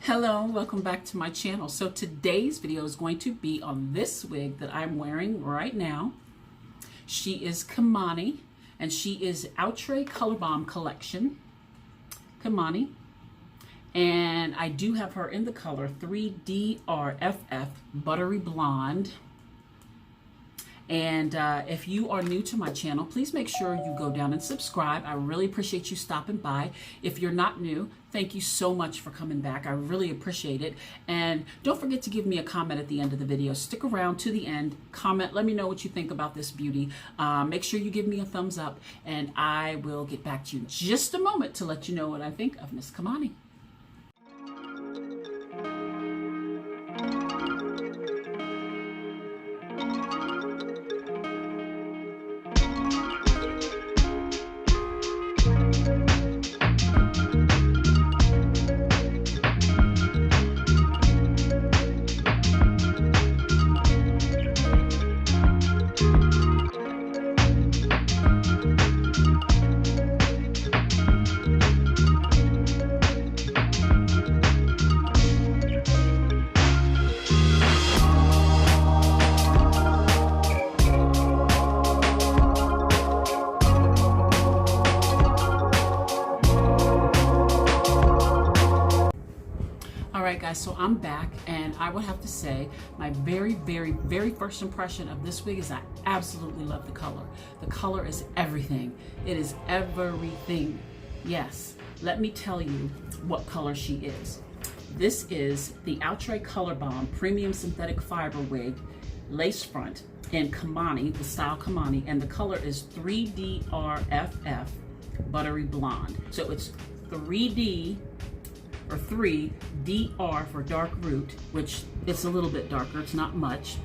Hello, welcome back to my channel. So today's video is going to be on this wig that I'm wearing right now. She is Kimani, and she is Outre Color Bomb Collection. Kimani. And I do have her in the color 3DRFF Buttery Blonde. And if you are new to my channel, please make sure you go down and subscribe. I really appreciate you stopping by. If you're not new, thank you so much for coming back. I really appreciate it. And don't forget to give me a comment at the end of the video. Stick around to the end, comment, let me know what you think about this beauty. Make sure you give me a thumbs up, and I will get back to you in just a moment to let you know what I think of Miss Kimani. Alright guys, so I'm back, and I would have to say my very first impression of this wig is I absolutely love the color. The color is everything. It is everything. Yes, let me tell you what color she is. This is the Outre Color Bomb Premium Synthetic Fiber Wig, lace front, in Kimani, the style Kimani, and the color is 3DRFF Buttery Blonde. So it's 3D or 3DR for dark root, which it's a little bit darker, it's not much.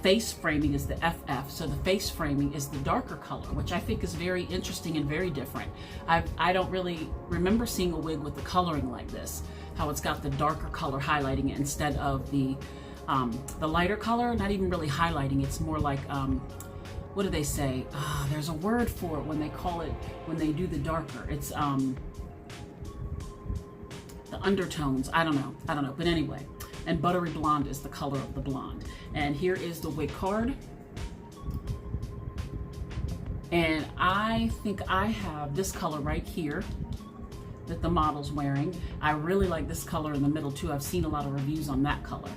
Face framing is the FF, so the face framing is the darker color, which I think is very interesting and very different. I don't really remember seeing a wig with the coloring like this, how it's got the darker color highlighting it instead of the lighter color, not even really highlighting, it's more like, what do they say? There's a word for it when they call it, when they do the darker. It's, the undertones, I don't know, but anyway. And buttery blonde is the color of the blonde. And here is the wig card. And I think I have this color right here that the model's wearing. I really like this color in the middle too. I've seen a lot of reviews on that color.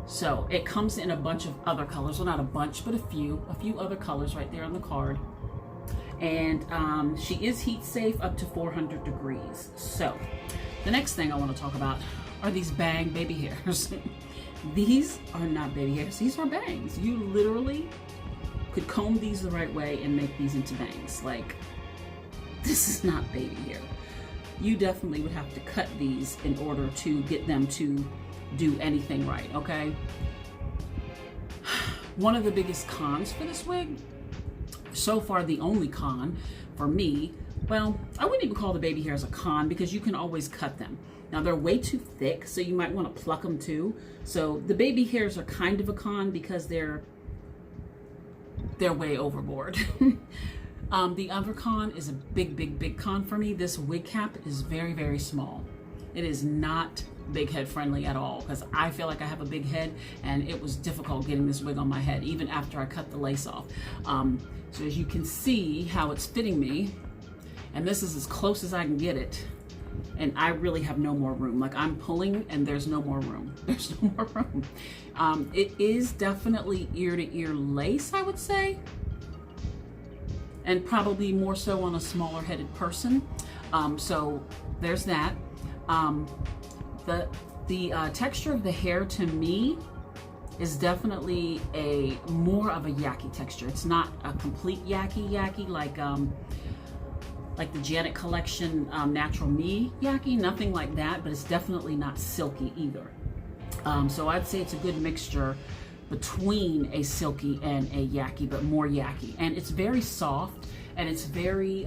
So it comes in a bunch of other colors, well not a bunch, but a few other colors right there on the card. And she is heat safe up to 400 degrees. So the next thing I want to talk about are these bang baby hairs. These are not baby hairs, these are bangs. You literally could comb these the right way and make these into bangs. Like, this is not baby hair. You definitely would have to cut these in order to get them to do anything right, okay? One of the biggest cons for this wig, so far the only con for me, well, I wouldn't even call the baby hairs a con because you can always cut them. Now they're way too thick, so you might want to pluck them too. So the baby hairs are kind of a con because they're way overboard. The other con is a big con for me. This wig cap is very small. It is not big head friendly at all because I feel like I have a big head, and it was difficult getting this wig on my head even after I cut the lace off. So as you can see how it's fitting me, and this is as close as I can get it, and I really have no more room. Like, I'm pulling and there's no more room. There's no more room. It is definitely ear to ear lace, I would say, and probably more so on a smaller headed person. So there's that. The texture of the hair to me is definitely more of a yaki texture. It's not a complete yaki like the Janet Collection Natural Me yaki, nothing like that, but it's definitely not silky either. So I'd say it's a good mixture between a silky and a yaki, but more yaki. And it's very soft, and it's very,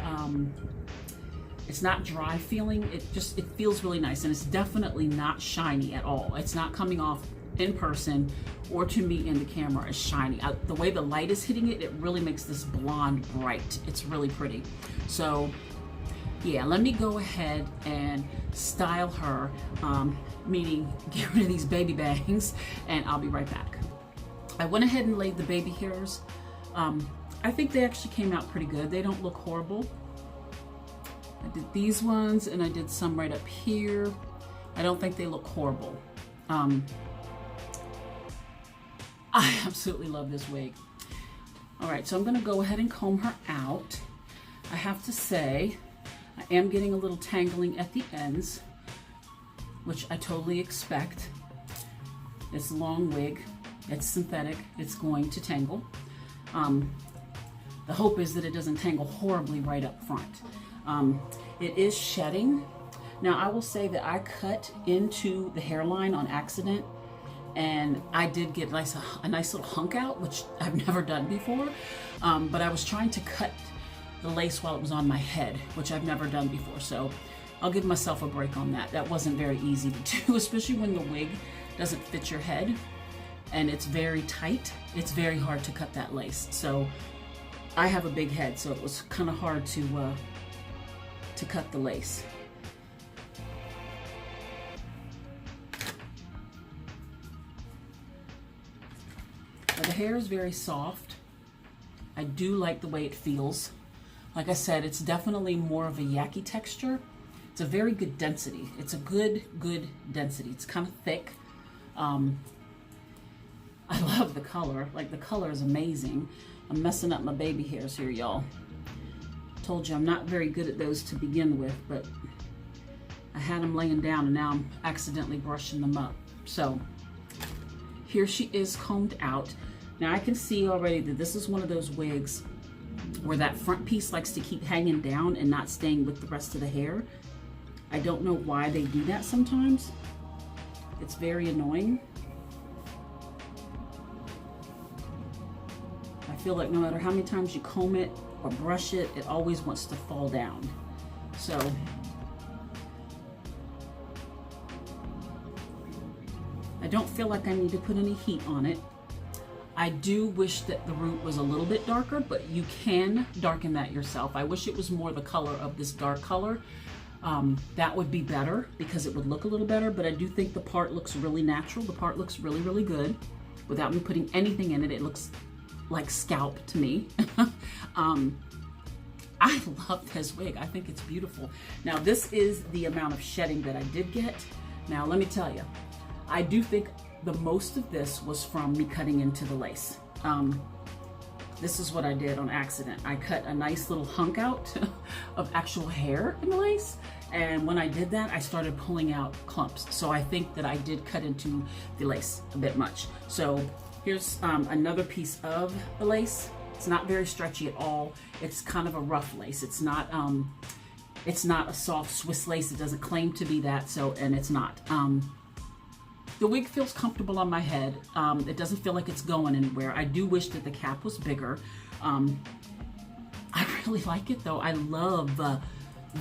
it's not dry feeling. It feels really nice, and it's definitely not shiny at all. It's not coming off in person or to me in the camera as shiny. The way the light is hitting it, it really makes this blonde bright. It's really pretty. So yeah, let me go ahead and style her, meaning get rid of these baby bangs, and I'll be right back. I went ahead and laid the baby hairs. I think they actually came out pretty good. They don't look horrible. I did these ones and I did some right up here. I don't think they look horrible. I absolutely love this wig. All right, so I'm gonna go ahead and comb her out. I have to say, I am getting a little tangling at the ends, which I totally expect. It's a long wig, it's synthetic, it's going to tangle. The hope is that it doesn't tangle horribly right up front. It is shedding. Now I will say that I cut into the hairline on accident, and I did get a nice little hunk out, which I've never done before. But I was trying to cut the lace while it was on my head, which I've never done before. So I'll give myself a break on that. That wasn't very easy to do, especially when the wig doesn't fit your head and it's very tight. It's very hard to cut that lace. So I have a big head, so it was kind of hard to cut the lace. Now, the hair is very soft. I do like the way it feels. Like I said, it's definitely more of a yaki texture. It's a very good density. It's a good density. It's kind of thick. I love the color. Like, the color is amazing. I'm messing up my baby hairs here, y'all. Told you I'm not very good at those to begin with, but I had them laying down and now I'm accidentally brushing them up. So here she is combed out. Now I can see already that this is one of those wigs where that front piece likes to keep hanging down and not staying with the rest of the hair. I don't know why they do that sometimes. It's very annoying. I feel like no matter how many times you comb it or brush it, it always wants to fall down. So I don't feel like I need to put any heat on it. I do wish that the root was a little bit darker, but you can darken that yourself. I wish it was more the color of this dark color. That would be better because it would look a little better, but I do think the part looks really natural. The part looks really good. Without me putting anything in it, it looks like scalp to me. I love this wig. I think it's beautiful. Now, this is the amount of shedding that I did get. Now, let me tell you, I do think the most of this was from me cutting into the lace. This is what I did on accident. I cut a nice little hunk out of actual hair in the lace. And when I did that, I started pulling out clumps. So I think that I did cut into the lace a bit much. So here's another piece of the lace. It's not very stretchy at all. It's kind of a rough lace. It's not a soft Swiss lace. It doesn't claim to be that. So, and it's not. The wig feels comfortable on my head. It doesn't feel like it's going anywhere. I do wish that the cap was bigger. I really like it though. I love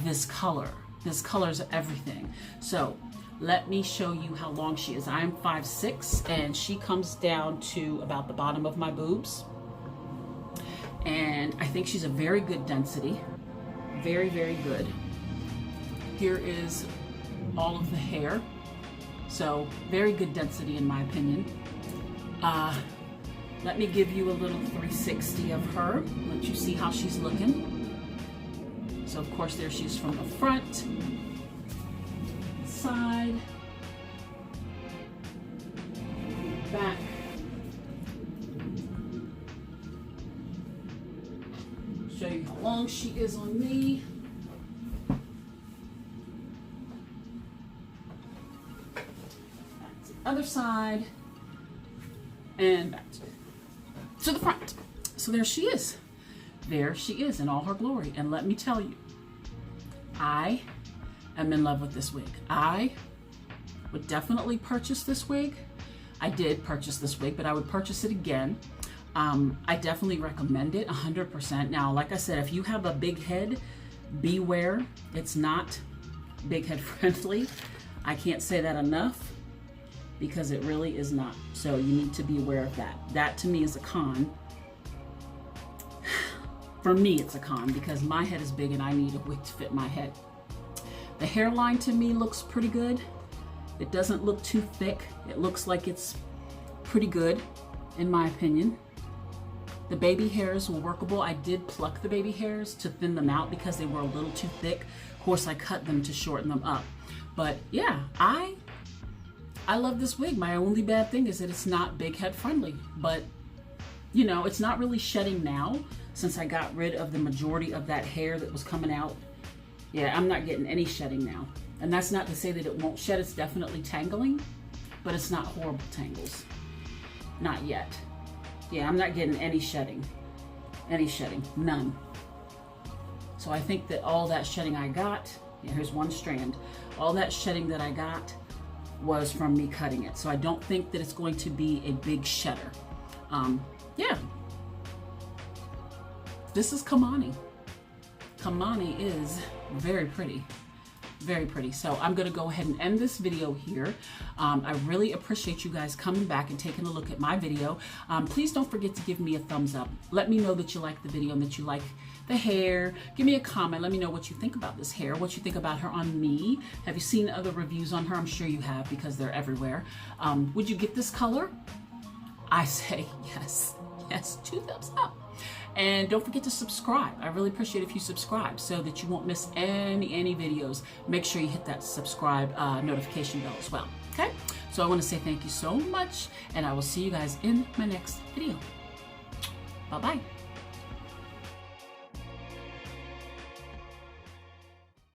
this color. This color's everything. So let me show you how long she is. I'm 5'6", and she comes down to about the bottom of my boobs. And I think she's a very good density. Very good. Here is all of the hair. So very good density in my opinion. Let me give you a little 360 of her. Let you see how she's looking. So of course there she is from the front, side, back. Show you how long she is on me. Other side, and back to the front. So there she is. There she is in all her glory. And let me tell you, I am in love with this wig. I would definitely purchase this wig. I did purchase this wig, but I would purchase it again. I definitely recommend it 100%. Now, like I said, if you have a big head, beware. It's not big head friendly. I can't say that enough, because it really is not. So you need to be aware of that. That to me is a con. For me, it's a con because my head is big and I need a wig to fit my head. The hairline to me looks pretty good. It doesn't look too thick. It looks like it's pretty good, in my opinion. The baby hairs were workable. I did pluck the baby hairs to thin them out because they were a little too thick. Of course, I cut them to shorten them up. But yeah, I love this wig. My only bad thing is that it's not big head friendly, but you know, it's not really shedding now since I got rid of the majority of that hair that was coming out. Yeah, I'm not getting any shedding now. And that's not to say that it won't shed. It's definitely tangling, but it's not horrible tangles. Not yet. Yeah, I'm not getting any shedding. Any shedding, none. So I think that all that shedding I got, yeah, here's one strand. All that shedding that I got was from me cutting it. So I don't think that it's going to be a big shedder. Yeah. This is Kimani. Kimani is very pretty. Very pretty. So I'm going to go ahead and end this video here. I really appreciate you guys coming back and taking a look at my video. Please don't forget to give me a thumbs up. Let me know that you like the video and that you like the hair. Give me a comment. Let me know what you think about this hair, what you think about her on me. Have you seen other reviews on her? I'm sure you have because they're everywhere. Would you get this color? I say yes. Yes, 2 thumbs up. And don't forget to subscribe. I really appreciate if you subscribe so that you won't miss any videos. Make sure you hit that subscribe notification bell as well. Okay? So I want to say thank you so much, and I will see you guys in my next video. Bye-bye.